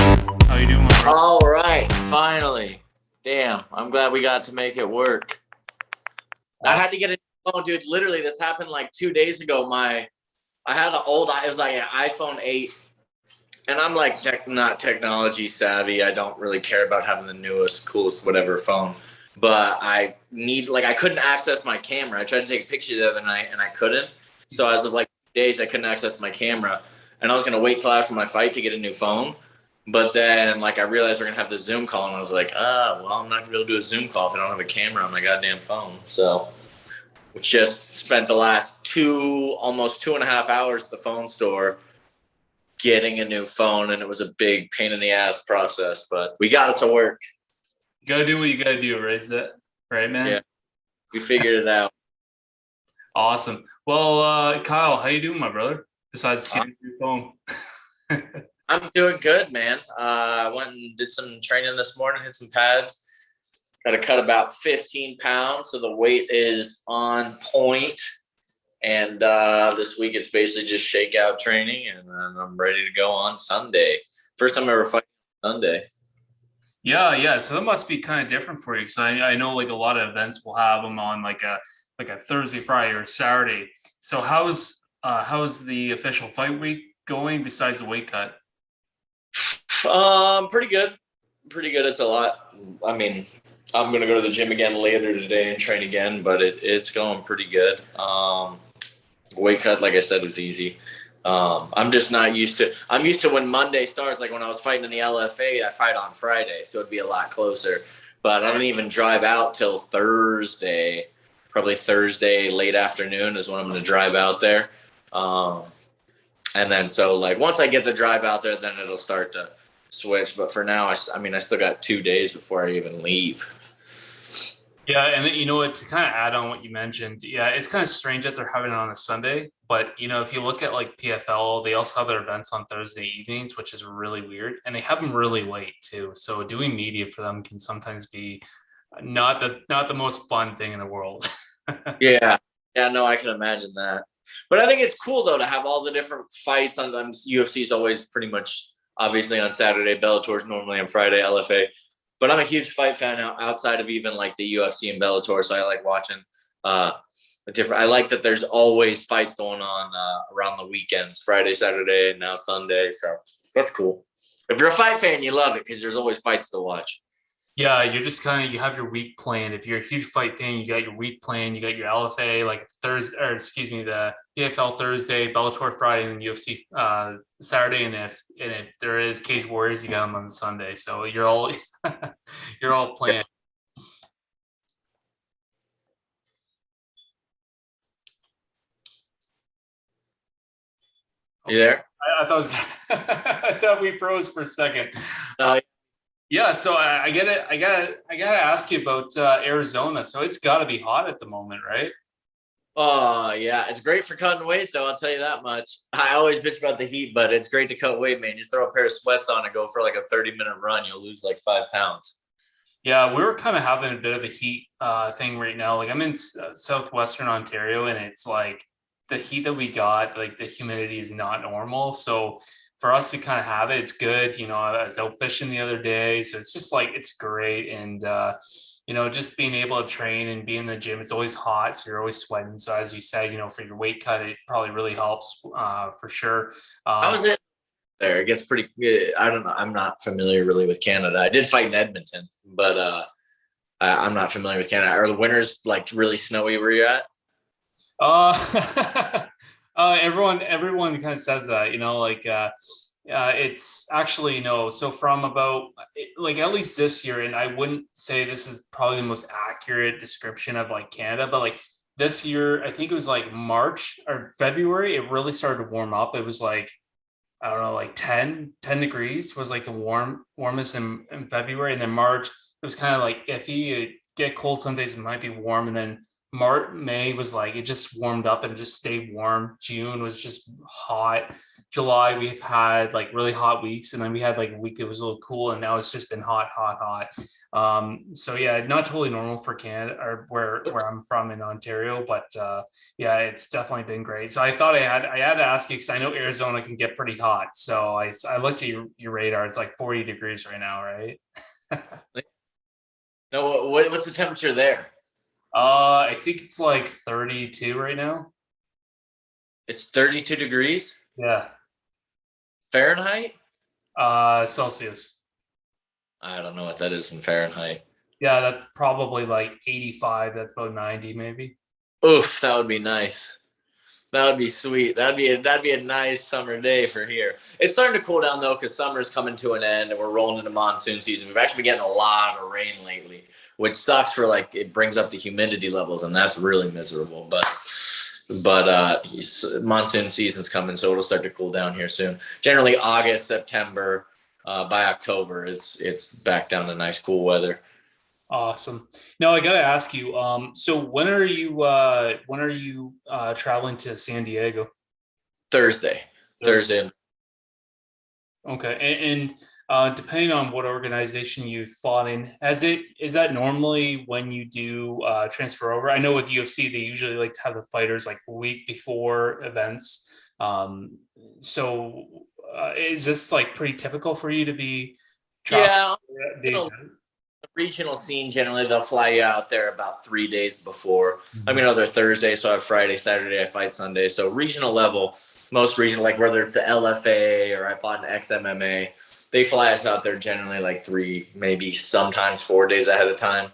How you doing, my bro? All right, finally. Damn, I'm glad we got to make it work. I had to get a phone, dude. Literally, this happened like 2 days ago. I had it was like an iPhone 8, and I'm like not technology savvy. I don't really care about having the newest, coolest, whatever phone. But I couldn't access my camera. I tried to take a picture the other night, and I couldn't. So as of like days, I couldn't access my camera, and I was gonna wait till after my fight to get a new phone. But then, I realized we're gonna have the Zoom call, and I was like, well, I'm not gonna be able to do a Zoom call if I don't have a camera on my goddamn phone. So we just spent the last almost 2.5 hours at the phone store getting a new phone, and it was a big pain in the ass process, but we got it to work. You gotta do what you gotta do, right? Is that right, man? Yeah, we figured it out. Awesome. Well, Kyle, how you doing, my brother? Besides getting your phone. I'm doing good, man. I went and did some training this morning, hit some pads. Got to cut about 15 pounds, so the weight is on point. And this week it's basically just shakeout training, and then I'm ready to go on Sunday. First time I ever fighting on Sunday. Yeah. So that must be kind of different for you, because I know like a lot of events will have them on like a Thursday, Friday, or Saturday. So how's the official fight week going besides the weight cut? Pretty good. Pretty good. It's a lot. I mean, I'm gonna go to the gym again later today and train again, but it's going pretty good. Weight cut, like I said, is easy. I'm just not used to. I'm used to when Monday starts. Like when I was fighting in the LFA, I fight on Friday, so it'd be a lot closer. But I don't even drive out till Thursday. Probably Thursday late afternoon is when I'm going to drive out there. And then so once I get the drive out there, then it'll start to switch. But for now, I still got 2 days before I even leave. Yeah, and you know what, to kind of add on what you mentioned, yeah, it's kind of strange that they're having it on a Sunday, but if you look at like PFL, they also have their events on Thursday evenings, which is really weird, and they have them really late too. So doing media for them can sometimes be not the most fun thing in the world. Yeah, no, I can imagine that. But I think it's cool though to have all the different fights. Sometimes UFC is always pretty much obviously on Saturday. Bellator's normally on Friday. LFA. But I'm a huge fight fan now, outside of even like the UFC and Bellator. So I like watching I like that there's always fights going on around the weekends, Friday, Saturday, and now Sunday. So that's cool. If you're a fight fan, you love it because there's always fights to watch. Yeah, you're just you have your week planned. If you're a huge fight fan, you got your week planned. You got your LFA like Thursday, or excuse me, the PFL Thursday, Bellator Friday, and UFC Saturday. And if there is Cage Warriors, you got them on Sunday. So you're all you're all planned. You there? I thought I thought we froze for a second. Yeah, so I get it. I gotta ask you about Arizona. So it's got to be hot at the moment, right? Oh, yeah. It's great for cutting weight, though. I'll tell you that much. I always bitch about the heat, but it's great to cut weight, man. You throw a pair of sweats on and go for like a 30-minute run, you'll lose like 5 pounds. Yeah, we're kind of having a bit of a heat thing right now. Like I'm in southwestern Ontario, and it's like the heat that we got, like the humidity is not normal. So for us to kind of have it, it's good. I was out fishing the other day, so it's just like it's great. And just being able to train and be in the gym, it's always hot, so you're always sweating. So as you said, for your weight cut, it probably really helps for sure. How is it there? It gets pretty good. I don't know. I'm not familiar really with Canada. I did fight in Edmonton, but I'm not familiar with Canada. Are the winters like really snowy where you're at? Everyone kind of says that, it's actually no. So from about like at least this year, and I wouldn't say this is probably the most accurate description of like Canada, but like this year, I think it was like March or February, it really started to warm up. It was like, I don't know, like 10 degrees was like the warmest in February. And then March, it was kind of like iffy. It get cold some days, it might be warm. And then May was like it just warmed up and just stayed warm. June was just hot. July we've had like really hot weeks, and then we had like a week that was a little cool, and now it's just been hot, hot, hot. So yeah, not totally normal for Canada or where I'm from in Ontario, but yeah, it's definitely been great. So I thought I had to ask you because I know Arizona can get pretty hot. So I looked at your radar. It's like 40 degrees right now, right? No, what's the temperature there? I think it's like 32 right now. It's 32 degrees Yeah. Fahrenheit. Celsius. I don't know what that is in Fahrenheit. Yeah, that's probably like 85. That's about 90 maybe. Oof, that would be nice. That would be sweet. That'd be a nice summer day for here. It's starting to cool down though, because summer's coming to an end and we're rolling into monsoon season. We've actually been getting a lot of rain lately, which sucks for like it brings up the humidity levels, and that's really miserable. But monsoon season's coming, so it'll start to cool down here soon. Generally August, September. By October, it's back down to nice cool weather. Awesome. Now I gotta ask you, so when are you traveling to San Diego? Thursday, Thursday. Thursday. Okay. And depending on what organization you fought in, is that normally when you do transfer over? I know with UFC they usually like to have the fighters like a week before events. Um, so is this like pretty typical for you to be traveling Yeah, the regional scene, generally they'll fly you out there about 3 days before. I event? mean, other Thursday, so I have Friday, Saturday, I fight Sunday. So regional level, most regional, like whether it's the LFA or I fought in XMMA, they fly us out there generally like 3, maybe sometimes 4 days ahead of time,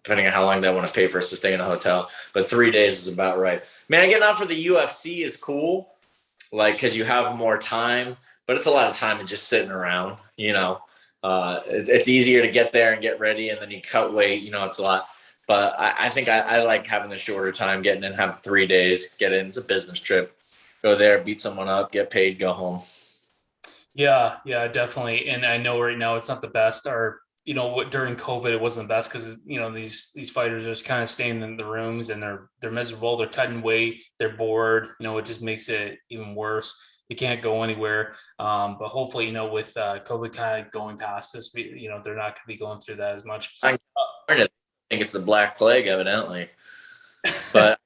depending on how long they want to pay for us to stay in a hotel. But 3 days is about right. Man, getting out for the UFC is cool, like because you have more time, but it's a lot of time to just sitting around, you know. It's easier to get there and get ready, and then you cut weight. You know, it's a lot. But I think I like having the shorter time, getting in, have 3 days, get in. It's a business trip. Go there, beat someone up, get paid, go home. Yeah, yeah, definitely. And I know right now it's not the best, or what during COVID it wasn't the best because these fighters are just kind of staying in the rooms and they're miserable. They're cutting weight. They're bored. It just makes it even worse. You can't go anywhere. But hopefully, with COVID kind of going past this, they're not going to be going through that as much. I think it's the Black Plague, evidently. But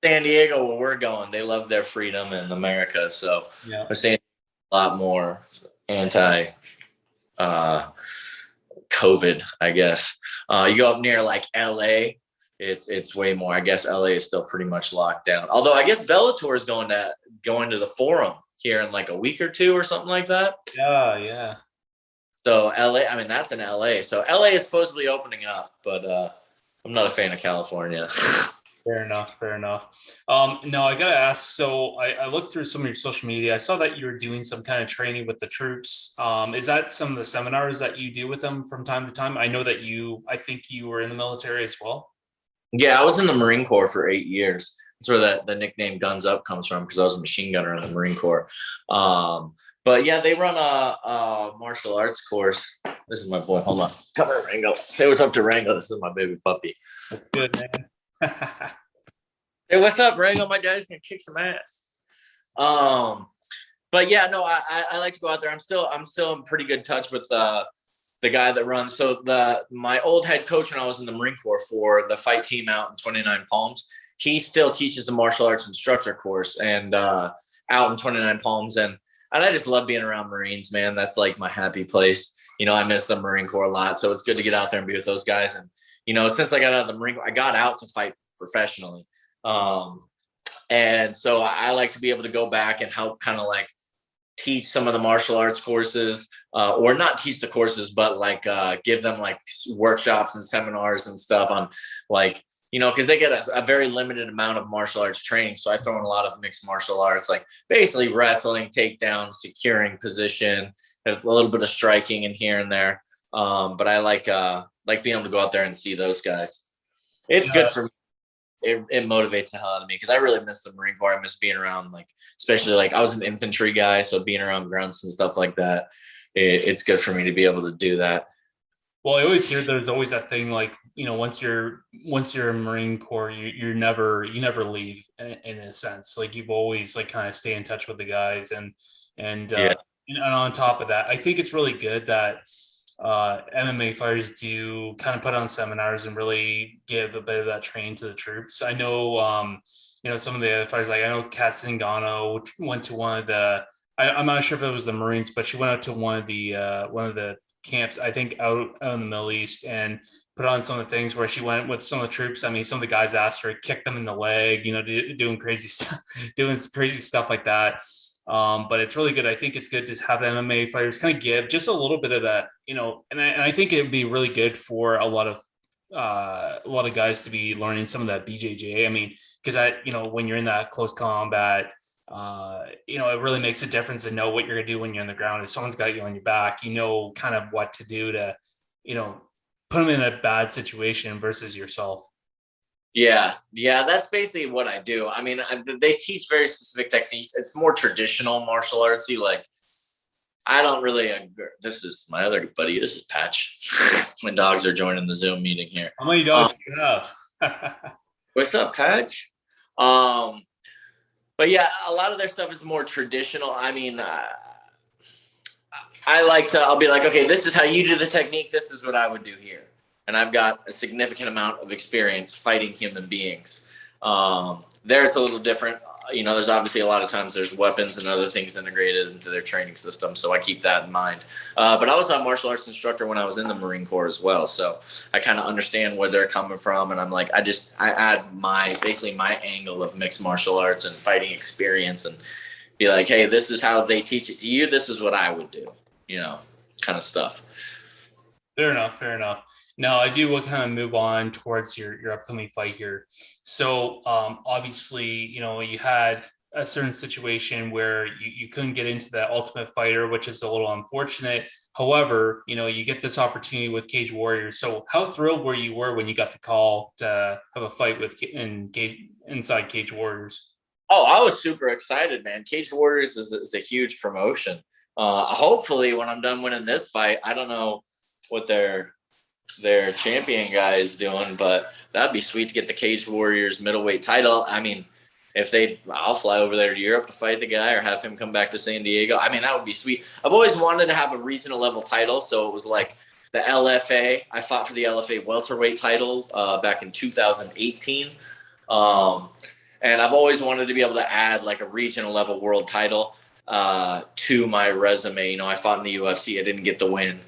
San Diego, where we're going, they love their freedom in America. So Yeah. we're saying a lot more anti COVID, I guess. You go up near like LA, it's way more. I guess LA is still pretty much locked down. Although I guess Bellator is going to the Forum here in like a week or two or something like that. Yeah, yeah. So LA, I mean that's in LA. So LA is supposedly opening up, but I'm not a fan of California. Fair enough. Fair enough. No, I gotta ask. So I looked through some of your social media. I saw that you were doing some kind of training with the troops. Is that some of the seminars that you do with them from time to time? I know that I think you were in the military as well. Yeah, I was in the Marine Corps for 8 years. That's where the nickname Guns Up comes from, because I was a machine gunner in the Marine Corps. But yeah, they run a martial arts course. This is my boy. Hold on. Come here, Rango. Say what's up to Rango. This is my baby puppy. That's good, man. Hey, what's up, Rango? My dad's gonna kick some ass. But yeah, no, I like to go out there. I'm still in pretty good touch with the guy that runs. So my old head coach when I was in the Marine Corps for the fight team out in 29 Palms, he still teaches the martial arts instructor course and out in 29 Palms, and I just love being around Marines, man. That's like my happy place. I miss the Marine Corps a lot, so it's good to get out there and be with those guys. And since I got out of the Marine Corps, I got out to fight professionally. And so I like to be able to go back and help kind of like teach some of the martial arts courses, or not teach the courses, but like give them like workshops and seminars and stuff on like, because they get a very limited amount of martial arts training. So I throw in a lot of mixed martial arts, like basically wrestling, takedown, securing position. There's a little bit of striking in here and there. But I like being able to go out there and see those guys. It's good for me. It motivates the hell out of me because I really miss the Marine Corps. I miss being around, like, especially like I was an infantry guy, so being around grunts and stuff like that, it's good for me to be able to do that. Well, I always hear there's always that thing like, once you're a Marine Corps, you never leave in a sense. Like you've always like kind of stay in touch with the guys, and Yeah. and on top of that, I think it's really good that MMA fighters do kind of put on seminars and really give a bit of that training to the troops. I know, some of the other fighters, like I know Kat Zingano went to one of the. I'm not sure if it was the Marines, but she went out to one of the camps, I think out in the Middle East, and put on some of the things where she went with some of the troops. I mean, some of the guys asked her to kick them in the leg, doing crazy stuff, doing crazy stuff like that. But it's really good. I think it's good to have the MMA fighters kind of give just a little bit of that, and I think it would be really good for a lot of guys to be learning some of that BJJ. I mean, because when you're in that close combat, it really makes a difference to know what you're gonna do when you're on the ground. If someone's got you on your back, you know kind of what to do to, you know, put them in a bad situation versus yourself. Yeah, yeah, that's basically what I do. I mean, they teach very specific techniques. It's more traditional martial artsy. Like, I don't really. This is my other buddy. This is Patch. My dogs are joining the Zoom meeting here. How many Um, dogs do you have? what's up, Patch? Um, but yeah, a lot of their stuff is more traditional. I mean, I like to. I'll be like, okay, this is how you do the technique. This is what I would do here, and I've got a significant amount of experience fighting human beings. There, it's a little different. There's obviously a lot of times there's weapons and other things integrated into their training system, so I keep that in mind. But I was a martial arts instructor when I was in the Marine Corps as well, so I kind of understand where they're coming from, and I'm like, I add basically my angle of mixed martial arts and fighting experience, and be like, hey, this is how they teach it to you. This is what I would do, kind of stuff. Fair enough. Fair enough. Now, I do want to kind of move on towards your upcoming fight here. So, obviously, you had a certain situation where you couldn't get into that Ultimate Fighter, which is a little unfortunate. However, you get this opportunity with Cage Warriors. So, how thrilled were when you got the call to have a fight inside Cage Warriors? Oh, I was super excited, man. Cage Warriors is a huge promotion. Hopefully, when I'm done winning this fight, I don't know what their champion guy is doing, but that'd be sweet to get the Cage Warriors middleweight title. I mean, I'll fly over there to Europe to fight the guy or have him come back to San Diego. I mean, that would be sweet. I've always wanted to have a regional level title, so it was like the LFA. I fought for the LFA welterweight title back in 2018. And I've always wanted to be able to add like a regional level world title to my resume. I fought in the UFC. I didn't get the win.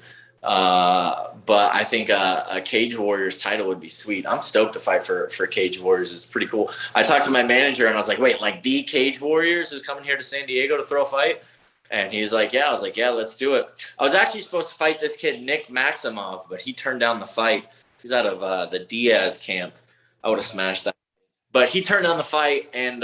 But I think a Cage Warriors title would be sweet. I'm stoked to fight for Cage Warriors. It's pretty cool. I talked to my manager and I was like, wait, like the Cage Warriors is coming here to San Diego to throw a fight? And he's like, yeah. I was like, yeah, let's do it. I was actually supposed to fight this kid, Nick Maximov, but he turned down the fight. He's out of the Diaz camp. I would have smashed that. But he turned down the fight, and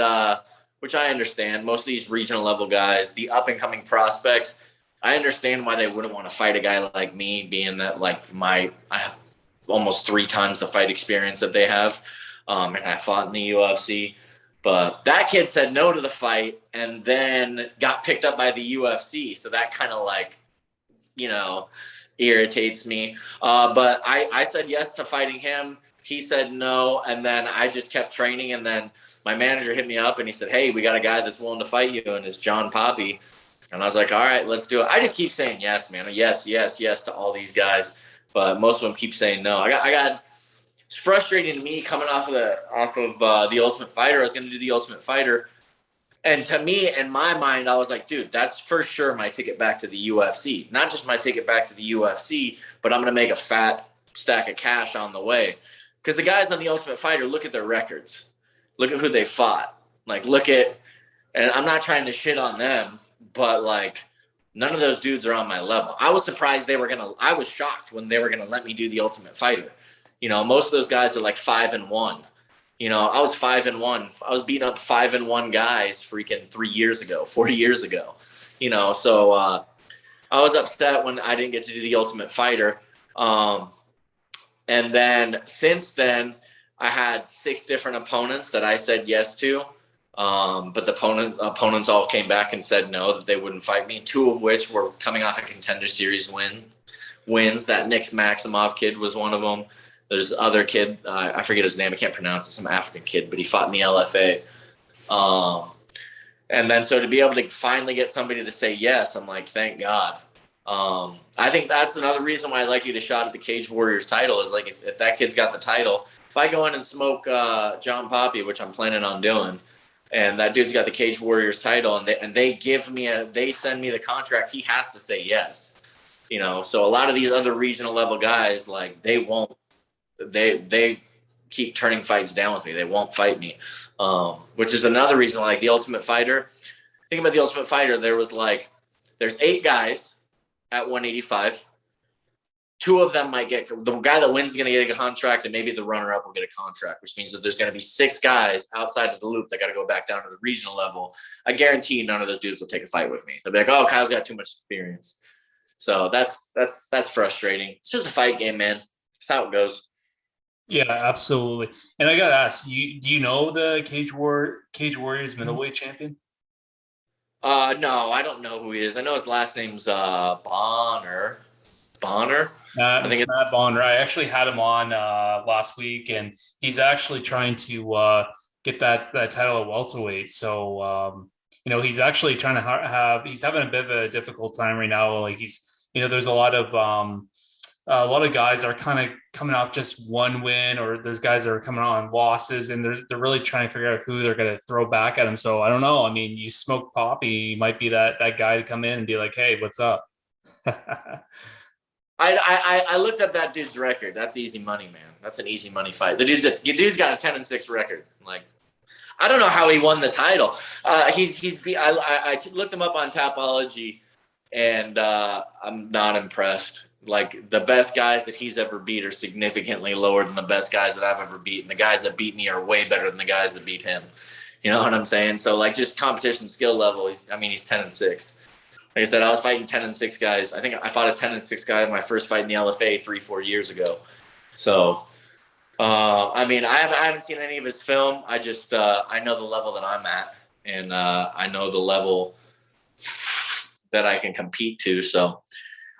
which I understand. Most of these regional level guys, the up and coming prospects, I understand why they wouldn't want to fight a guy like me, being that I have almost 3 times the fight experience that they have, and I fought in the UFC. But that kid said no to the fight, and then got picked up by the UFC. So that kind of irritates me. But I said yes to fighting him. He said no, and then I just kept training, and then my manager hit me up, and he said, hey, we got a guy that's willing to fight you, and it's John Poppie. And I was like, all right, let's do it. I just keep saying yes, man. Yes, yes, yes to all these guys, but most of them keep saying no. It's frustrating to me coming off of the Ultimate Fighter. I was going to do the Ultimate Fighter, and to me, in my mind, I was like, dude, that's for sure my ticket back to the UFC. Not just my ticket back to the UFC, but I'm going to make a fat stack of cash on the way. Because the guys on the Ultimate Fighter, look at their records. Look at who they fought. And I'm not trying to shit on them, but none of those dudes are on my level. I was surprised I was shocked when they were going to let me do the Ultimate Fighter. Most of those guys are 5-1. I was 5-1. I was beating up 5-1 guys freaking 3 years ago, 4 years ago. So I was upset when I didn't get to do the Ultimate Fighter. And then since then, I had 6 different opponents that I said yes to. But the opponents all came back and said no, that they wouldn't fight me. 2 of which were coming off a Contender Series win, wins. That Nick Maximov kid was one of them. There's other kid, I forget his name. I can't pronounce it. Some African kid, but he fought in the LFA. And then so to be able to finally get somebody to say yes, I'm like, thank God. I think that's another reason why I'd like to get a shot at the Cage Warriors title is like if that kid's got the title, if I go in and smoke John Poppie, which I'm planning on doing, and that dude's got the Cage Warriors title, and they send me the contract, he has to say yes. So a lot of these other regional level guys, like they keep turning fights down with me. They won't fight me, which is another reason. Like the Ultimate Fighter, think about the Ultimate Fighter. There's 8 guys at 185. 2 of them might get the guy that wins is going to get a contract, and maybe the runner-up will get a contract, which means that there's going to be 6 guys outside of the loop that got to go back down to the regional level. I guarantee none of those dudes will take a fight with me. They'll be like, "Oh, Kyle's got too much experience." So that's frustrating. It's just a fight game, man. That's how it goes. Yeah, absolutely. And I gotta ask you, do you know the Cage Warriors middleweight champion? No, I don't know who he is. I know his last name's Bonner. I think it's Matt Bonner. I actually had him on last week, and he's actually trying to get that title at welterweight. So he's actually trying to he's having a bit of a difficult time right now. Like there's a lot of guys are kind of coming off just one win, or there's guys that are coming on losses, and they're really trying to figure out who they're going to throw back at him. So I don't know. I mean, you smoke Poppy, you might be that guy to come in and be like, "Hey, what's up?" I looked at that dude's record. That's easy money, man. That's an easy money fight. The dude's got a 10-6 record. Like, I don't know how he won the title. I looked him up on Tapology, and I'm not impressed. Like, the best guys that he's ever beat are significantly lower than the best guys that I've ever beaten. The guys that beat me are way better than the guys that beat him. You know what I'm saying? So, like, just competition skill level, he's 10-6. Like I said, I was fighting 10-6 guys. I think I fought a 10-6 guy in my first fight in the LFA 3-4 years ago. So, I haven't seen any of his film. I just I know the level that I'm at, and I know the level that I can compete to. So,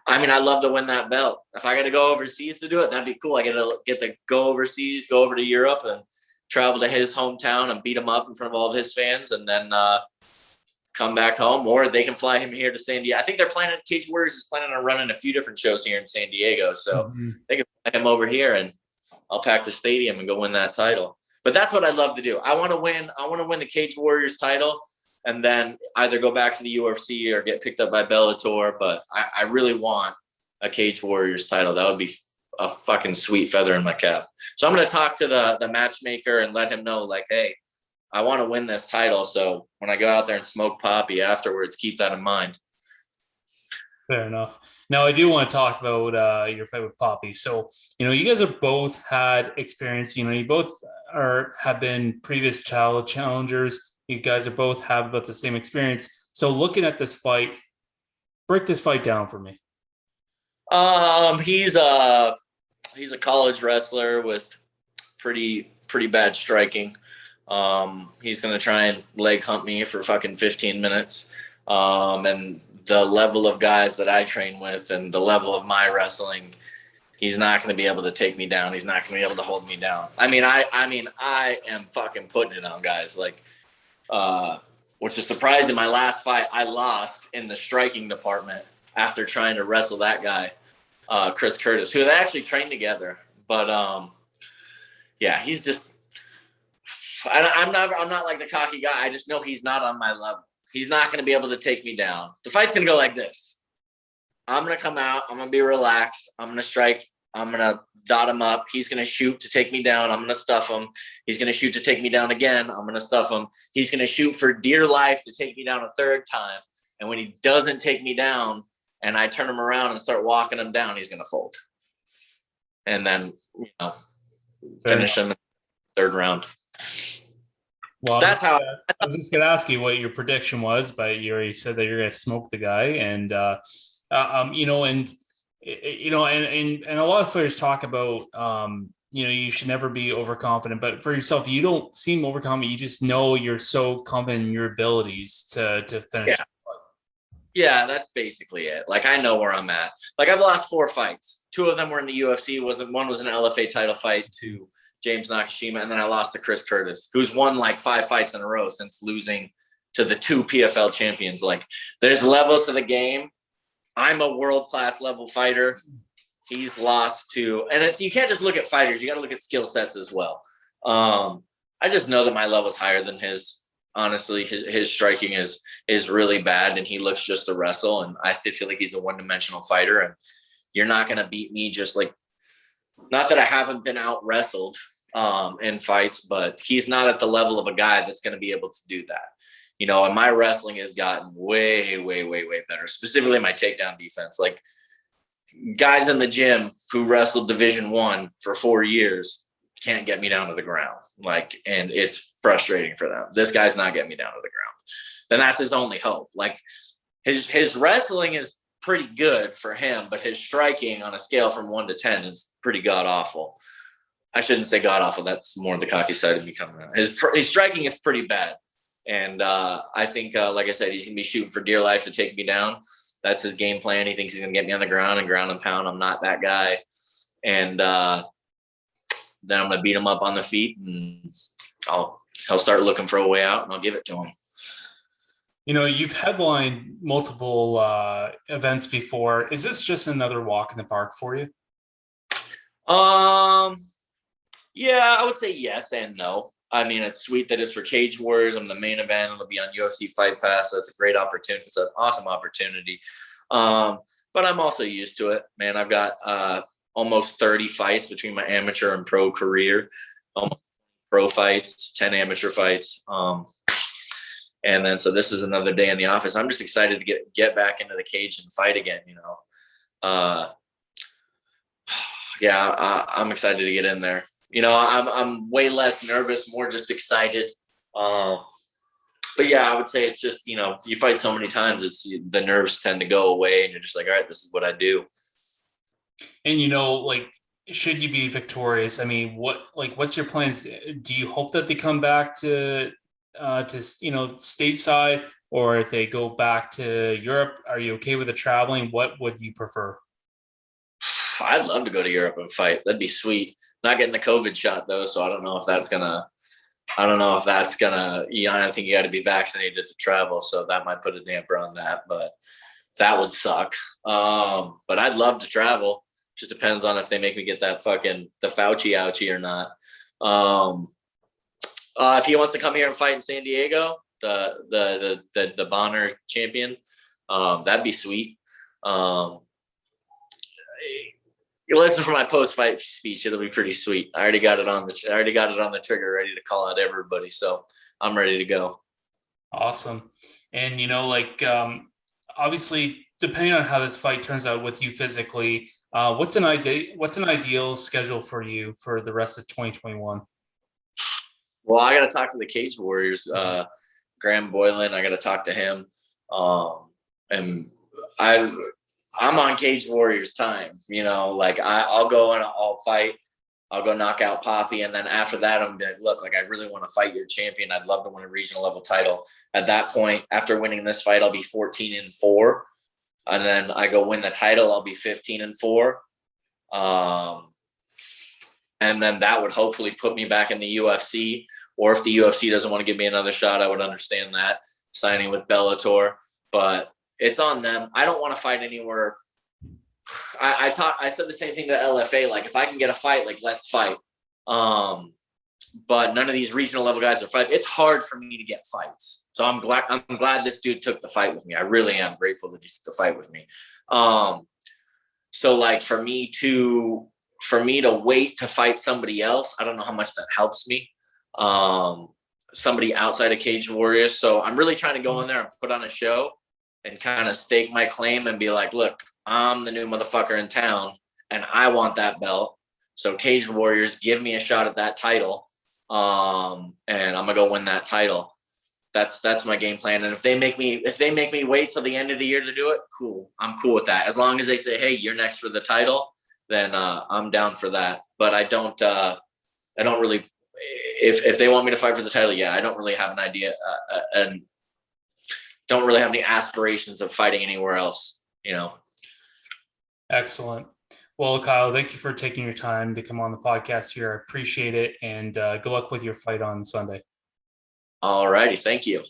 I'd love to win that belt. If I got to go overseas to do it, that'd be cool. I get to go overseas, go over to Europe, and travel to his hometown and beat him up in front of all of his fans, and then come back home, or they can fly him here to San Diego. I think Cage Warriors is planning on running a few different shows here in San Diego, so they can fly him over here, and I'll pack the stadium and go win that title. But that's what I'd love to do. I want to win the Cage Warriors title, and then either go back to the UFC or get picked up by Bellator. But I really want a Cage Warriors title. That would be a fucking sweet feather in my cap. So I'm going to talk to the matchmaker and let him know, like, hey, I want to win this title. So when I go out there and smoke Poppy afterwards, keep that in mind. Fair enough. Now, I do want to talk about your fight with Poppy. So, you guys have both had experience. You both have been previous challengers. You guys are both have about the same experience. So, looking at this fight, break this fight down for me. He's a college wrestler with pretty bad striking. He's going to try and leg hunt me for fucking 15 minutes. And the level of guys that I train with and the level of my wrestling, he's not going to be able to take me down. He's not going to be able to hold me down. I am fucking putting it on guys. Like, which is surprising. My last fight, I lost in the striking department after trying to wrestle that guy, Chris Curtis, who they actually trained together. But, yeah, he's just, I'm not like the cocky guy. I just know he's not on my level. He's not going to be able to take me down. The fight's going to go like this. I'm going to come out. I'm going to be relaxed. I'm going to strike. I'm going to dot him up. He's going to shoot to take me down. I'm going to stuff him. He's going to shoot to take me down again. I'm going to stuff him. He's going to shoot for dear life to take me down a third time. And when he doesn't take me down and I turn him around and start walking him down, he's going to fold. And then, finish him in the third round. Well, that's how I was just going to ask you what your prediction was, but you already said that you're going to smoke the guy, and and a lot of players talk about you should never be overconfident, but for yourself, you don't seem overconfident. You just know you're so confident in your abilities to finish. Yeah. Yeah, that's basically it. Like, I know where I'm at. Like, I've lost 4 fights. 2 of them were in the UFC. One was an LFA title fight to James Nakashima, and then I lost to Chris Curtis, who's won like 5 fights in a row since losing to the 2 PFL champions. Like, there's levels to the game. I'm a world-class level fighter. He's lost to, and it's, you can't just look at fighters. You got to look at skill sets as well. I just know that my level's higher than his. Honestly, his striking is really bad, and he looks just to wrestle. And I feel like he's a one-dimensional fighter, and you're not going to beat me just like, not that I haven't been out wrestled in fights, but he's not at the level of a guy that's going to be able to do that. You know, and my wrestling has gotten way, way, way, way better, specifically my takedown defense. Like, guys in the gym who wrestled Division I for 4 years can't get me down to the ground. Like, and it's frustrating for them. This guy's not getting me down to the ground. Then that's his only hope. Like, his wrestling is pretty good for him, but his striking on a scale from 1 to 10 is pretty god awful. I shouldn't say god awful. That's more the cocky side of me coming out. His striking is pretty bad. And I think, like I said, he's going to be shooting for dear life to take me down. That's his game plan. He thinks he's going to get me on the ground and pound. I'm not that guy. And then I'm going to beat him up on the feet, and he'll start looking for a way out, and I'll give it to him. You know, you've headlined multiple events before. Is this just another walk in the park for you? Yeah, I would say yes and no. I mean, it's sweet that it's for Cage Warriors. I'm the main event. It'll be on UFC Fight Pass, so it's a great opportunity. It's an awesome opportunity. But I'm also used to it, man. I've got almost 30 fights between my amateur and pro career. Pro fights, 10 amateur fights. And then, so this is another day in the office. I'm just excited to get back into the cage and fight again, you know. Yeah, I'm excited to get in there. You know, I'm way less nervous, more just excited. But yeah, I would say it's just, you know, you fight so many times, the nerves tend to go away, and you're just like, all right, this is what I do. And, you know, like, should you be victorious? I mean, what's your plans? Do you hope that they come back to you know, stateside, or if they go back to Europe, are you okay with the traveling? What would you prefer? I'd love to go to Europe and fight. That'd be sweet. Not getting the COVID shot though, so I don't know if that's gonna. You know, I think you got to be vaccinated to travel, so that might put a damper on that. But that would suck. But I'd love to travel. Just depends on if they make me get that the Fauci ouchie or not. If he wants to come here and fight in San Diego, the Bonner champion, that'd be sweet. You listen for my post-fight speech; it'll be pretty sweet. I already got it on the trigger, ready to call out everybody. So I'm ready to go. Awesome. And, you know, like, obviously, depending on how this fight turns out with you physically, what's an ideal schedule for you for the rest of 2021? Well, I got to talk to the Cage Warriors, Graham Boylan. I got to talk to him, and I'm on Cage Warriors time. You know, like I'll go and I'll fight. I'll go knock out Poppie, and then after that, I'm gonna be like, look, like, I really want to fight your champion. I'd love to win a regional level title. At that point, after winning this fight, I'll be 14-4, and then I go win the title. I'll be 15-4. And then that would hopefully put me back in the UFC. Or if the UFC doesn't want to give me another shot, I would understand that, signing with Bellator. But it's on them. I don't want to fight anywhere. I said the same thing to LFA. Like, if I can get a fight, like, let's fight. But none of these regional level guys are fighting. It's hard for me to get fights. So I'm glad this dude took the fight with me. I really am grateful that he took the fight with me. So, like, for me to wait to fight somebody else, I don't know how much that helps me. Somebody outside of Cage Warriors. So I'm really trying to go in there and put on a show and kind of stake my claim and be like, look, I'm the new motherfucker in town and I want that belt. So Cage Warriors, give me a shot at that title. And I'm gonna go win that title. That's my game plan. And if they make me wait till the end of the year to do it, cool. I'm cool with that. As long as they say, hey, you're next for the title, then I'm down for that. But I don't really, if they want me to fight for the title, yeah, I don't really have an idea, and don't really have any aspirations of fighting anywhere else, you know. Excellent. Well, Kyle, thank you for taking your time to come on the podcast here. I appreciate it. And good luck with your fight on Sunday. All righty. Thank you.